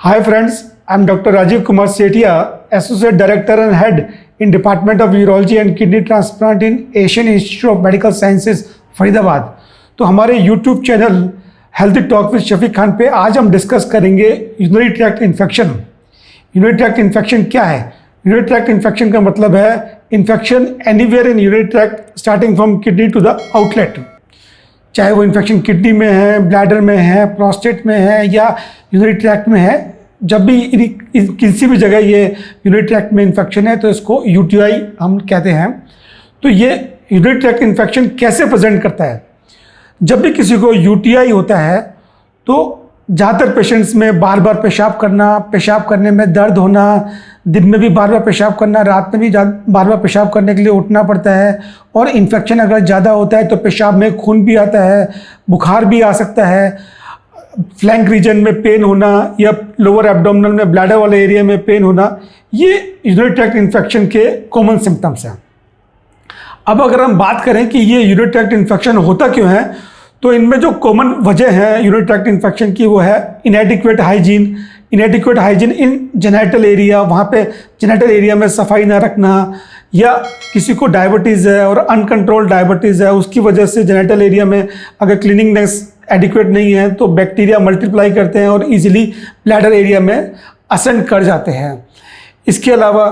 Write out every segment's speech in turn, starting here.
Hi friends, I am Dr. Rajiv Kumar Setia, Associate Director and Head in Department of Urology and Kidney Transplant in Asian Institute of Medical Sciences, Faridabad. तो हमारे YouTube channel healthy talk with Shafiq Khan पे आज हम discuss करेंगे urinary tract infection. Urinary tract infection क्या है? Urinary tract infection का मतलब है infection anywhere in urinary tract starting from kidney to the outlet. चाहे वो इन्फेक्शन किडनी में है, ब्लैडर में है, प्रोस्टेट में है या यूरिनरी ट्रैक्ट में है, जब भी किसी भी जगह ये यूरिनरी ट्रैक्ट में इन्फेक्शन है तो इसको यूटीआई हम कहते हैं। तो ये यूरिनरी ट्रैक्ट इन्फेक्शन कैसे प्रेजेंट करता है? जब भी किसी को यूटीआई होता है तो ज़्यादातर पेशेंट्स में बार बार पेशाब करना, पेशाब करने में दर्द होना, दिन में भी बार बार पेशाब करना, रात में भी बार बार पेशाब करने के लिए उठना पड़ता है। और इन्फेक्शन अगर ज़्यादा होता है तो पेशाब में खून भी आता है, बुखार भी आ सकता है, फ्लैंक रीजन में पेन होना या लोअर एब्डोमिनल में ब्लैडर वाले एरिया में पेन होना, ये यूरिनरी ट्रैक्ट इन्फेक्शन के कॉमन सिम्टम्स हैं। अब अगर हम बात करें कि ये यूरिनरी ट्रैक्ट इन्फेक्शन होता क्यों है, तो इनमें जो कॉमन वजह है यूरिनरी ट्रैक्ट इन्फेक्शन की वो है इनएडिक्वेट हाइजीन। इनएडिक्वेट हाइजीन इन जेनिटल एरिया, वहाँ पे जेनिटल एरिया में सफाई ना रखना, या किसी को डायबिटीज़ है और अनकंट्रोल्ड डायबिटीज़ है, उसकी वजह से जेनिटल एरिया में अगर क्लीनिंगनेस एडिक्वेट नहीं है तो बैक्टीरिया मल्टीप्लाई करते हैं और इजीली ब्लैडर एरिया में असेंड कर जाते हैं। इसके अलावा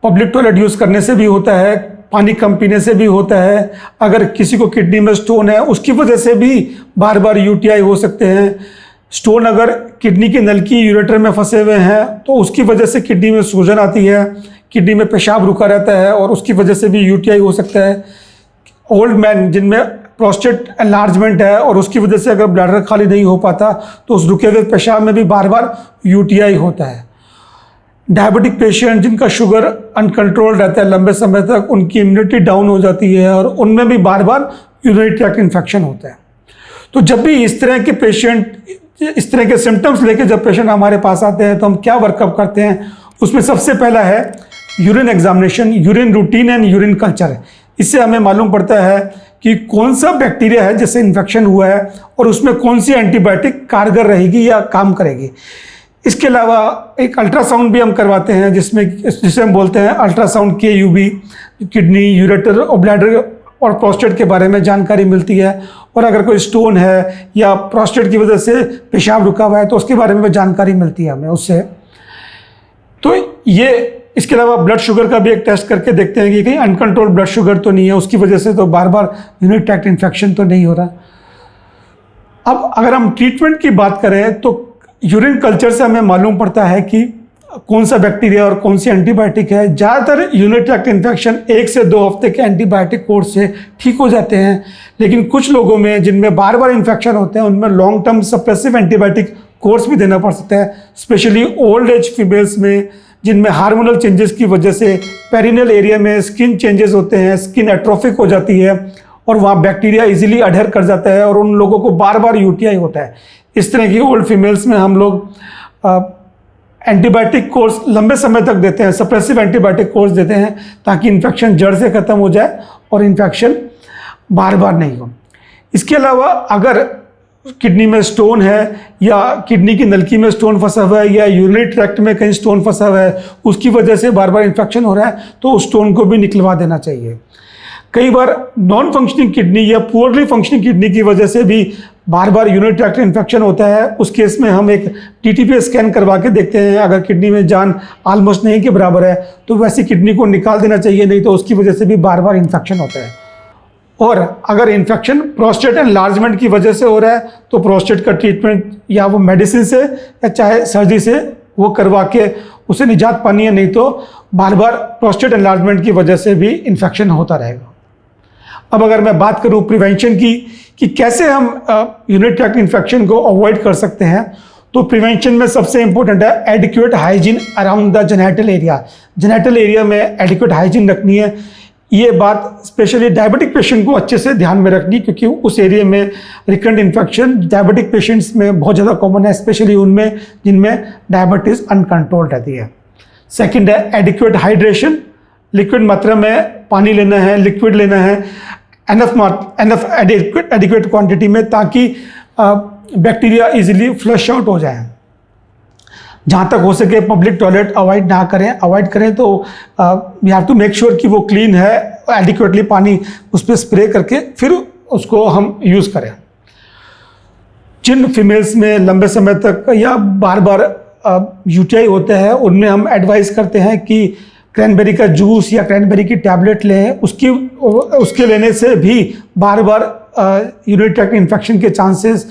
पब्लिक टॉयलेट यूज़ करने से भी होता है, पानी कम पीने से भी होता है, अगर किसी को किडनी में स्टोन है उसकी वजह से भी बार बार यूटीआई हो सकते हैं। स्टोन अगर किडनी की नल की यूरेटर में फंसे हुए हैं तो उसकी वजह से किडनी में सूजन आती है, किडनी में पेशाब रुका रहता है और उसकी वजह से भी यूटीआई हो सकता है। ओल्ड मैन जिनमें प्रोस्टेट एनलार्जमेंट है और उसकी वजह से अगर ब्लैडर खाली नहीं हो पाता तो उस रुके हुए पेशाब में भी बार बार यूटीआई होता है। डायबिटिक पेशेंट जिनका शुगर अनकंट्रोल्ड रहता है लंबे समय तक, उनकी इम्यूनिटी डाउन हो जाती है और उनमें भी बार बार यूरिनरी ट्रैक्ट इन्फेक्शन होता है। तो जब भी इस तरह के पेशेंट, इस तरह के सिम्टम्स लेके जब पेशेंट हमारे पास आते हैं तो हम क्या वर्कअप करते हैं, उसमें सबसे पहला है urine examination, urine routine and urine culture. इससे हमें मालूम पड़ता है कि कौन सा बैक्टीरिया है जिससे इन्फेक्शन हुआ है और उसमें कौन सी एंटीबायोटिक कारगर रहेगी या काम करेगी। इसके अलावा एक अल्ट्रासाउंड भी हम करवाते हैं जिसे हम बोलते हैं अल्ट्रासाउंड KUB। किडनी, यूरेटर और ब्लैडर और प्रोस्टेट के बारे में जानकारी मिलती है, और अगर कोई स्टोन है या प्रोस्टेट की वजह से पेशाब रुका हुआ है तो उसके बारे में जानकारी मिलती है हमें उससे। तो ये, इसके अलावा ब्लड शुगर का भी एक टेस्ट करके देखते हैं कि कहीं अनकंट्रोल्ड ब्लड शुगर तो नहीं है, उसकी वजह से तो बार बार यूरिनरी ट्रैक्ट इन्फेक्शन तो नहीं हो रहा। अब अगर हम ट्रीटमेंट की बात करें तो यूरिन कल्चर से हमें मालूम पड़ता है कि कौन सा बैक्टीरिया और कौन सी एंटीबायोटिक है। ज़्यादातर यूरिनरी ट्रैक्ट इन्फेक्शन 1 से 2 हफ्ते के एंटीबायोटिक कोर्स से ठीक हो जाते हैं, लेकिन कुछ लोगों में जिनमें बार बार इन्फेक्शन होते हैं उनमें long term suppressive antibiotic course भी देना पड़ सकता है, स्पेशली ओल्ड एज फीमेल्स में जिनमें हार्मोनल चेंजेस की वजह से पेरिनियल एरिया में स्किन चेंजेस होते हैं, स्किन एट्रोफिक हो जाती है और वहाँ बैक्टीरिया इजीली अडहेर कर जाता है और उन लोगों को बार बार यूटीआई होता है। इस तरह की ओल्ड फीमेल्स में हम लोग एंटीबायोटिक कोर्स लंबे समय तक देते हैं, सप्रेसिव एंटीबायोटिक कोर्स देते हैं ताकि इन्फेक्शन जड़ से ख़त्म हो जाए और इन्फेक्शन बार बार नहीं हो। इसके अलावा अगर किडनी में स्टोन है या किडनी की नलकी में स्टोन फंसा हुआ है या यूरिनरी ट्रैक्ट में कहीं स्टोन फंसा हुआ है, उसकी वजह से बार बार इन्फेक्शन हो रहा है तो उस स्टोन को भी निकलवा देना चाहिए। कई बार नॉन फंक्शनिंग किडनी या पुअरली फंक्शनिंग किडनी की वजह से भी बार बार यूरिनरी ट्रैक्ट इन्फेक्शन होता है। उस केस में हम एक TTP स्कैन करवा के देखते हैं, अगर किडनी में जान ऑलमोस्ट नहीं के बराबर है तो वैसी किडनी को निकाल देना चाहिए, नहीं तो उसकी वजह से भी बार बार इन्फेक्शन होता है। और अगर इन्फेक्शन प्रोस्टेट एनलार्जमेंट की वजह से हो रहा है तो प्रोस्टेट का ट्रीटमेंट या वो मेडिसिन से या चाहे सर्जरी से वो करवा के उसे निजात पानी है, नहीं तो बार बार प्रोस्टेट एनलार्जमेंट की वजह से भी इन्फेक्शन होता रहेगा। अब अगर मैं बात करूं प्रिवेंशन की कि कैसे हम यूरिनरी ट्रैक्ट इन्फेक्शन को अवॉइड कर सकते हैं, तो प्रिवेंशन में सबसे इंपॉर्टेंट है adequate hygiene around the genital area. Genital area में एडिक्वेट हाइजीन रखनी है। ये बात स्पेशली डायबिटिक पेशेंट को अच्छे से ध्यान में रखनी, क्योंकि उस एरिया में रिकरेंट इन्फेक्शन डायबिटिक पेशेंट्स में बहुत ज़्यादा कॉमन है, स्पेशली उनमें जिनमें डायबिटीज़ अनकंट्रोल्ड रहती है। सेकेंड है एडिक्वेट हाइड्रेशन, लिक्विड मात्रा में पानी लेना है, लिक्विड लेना है एनफ एडिक्वेट क्वांटिटी में, ताकि बैक्टीरिया इजीली फ्लश आउट हो जाए। जहाँ तक हो सके पब्लिक टॉयलेट अवॉइड ना करें, अवॉइड करें तो we have to make sure कि वो क्लीन है, एडिक्वेटली पानी उस पर स्प्रे करके फिर उसको हम यूज़ करें। जिन फीमेल्स में लंबे समय तक या बार बार यूटीआई होते हैं उनमें हम एडवाइस करते हैं कि क्रैनबेरी का जूस या क्रैनबेरी की टैबलेट लें। उसके लेने से भी बार बार यूरिनरी ट्रैक्ट इन्फेक्शन के चांसेस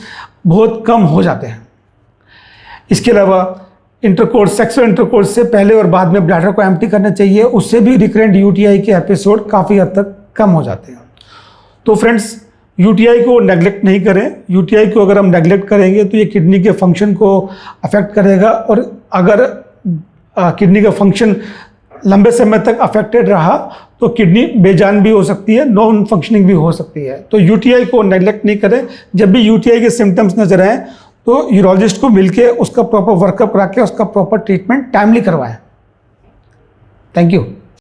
बहुत कम हो जाते हैं। इसके अलावा इंटरकोर्स, सेक्सुअल इंटरकोर्स से पहले और बाद में ब्लैडर को एम्प्टी करना चाहिए, उससे भी रिकरेंट यूटीआई के एपिसोड काफ़ी हद तक कम हो जाते हैं। तो फ्रेंड्स, यूटीआई को नेगलेक्ट नहीं करें। यूटीआई को अगर हम नेगलेक्ट करेंगे तो ये किडनी के फंक्शन को अफेक्ट करेगा, और अगर किडनी का फंक्शन लंबे समय तक अफेक्टेड रहा तो किडनी बेजान भी हो सकती है, नॉन फंक्शनिंग भी हो सकती है। तो यूटीआई को नेगलेक्ट नहीं करें। जब भी यूटीआई के सिम्टम्स नजर आए तो यूरोलॉजिस्ट को मिलके उसका प्रॉपर वर्कअप करा के उसका प्रॉपर ट्रीटमेंट टाइमली करवाएं। Thank you.